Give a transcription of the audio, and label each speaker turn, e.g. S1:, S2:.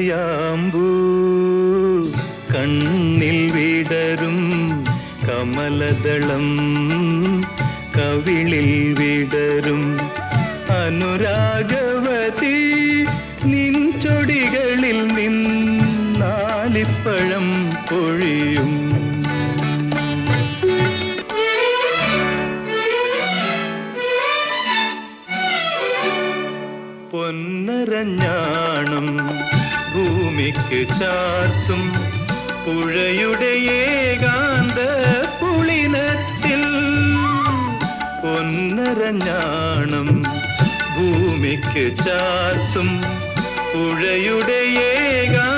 S1: കായാമ്പൂ കണ്ണിൽ വിടരും കമലദളം കവിളിൽ വിടരും അനുരാഗവതി നിൻ ചൊടികളിൽ നിന്നാലിപ്പഴം പൊഴിയും. പൊന്നരഞ്ഞാണം ഭൂമിക്ക് ചാർത്തും പുഴയുടെ ഏകാന്ത പുളിനത്തിൽ. പൊന്നരഞ്ഞാണം ഭൂമിക്ക് ചാർത്തും പുഴയുടെ ഏകാന്ത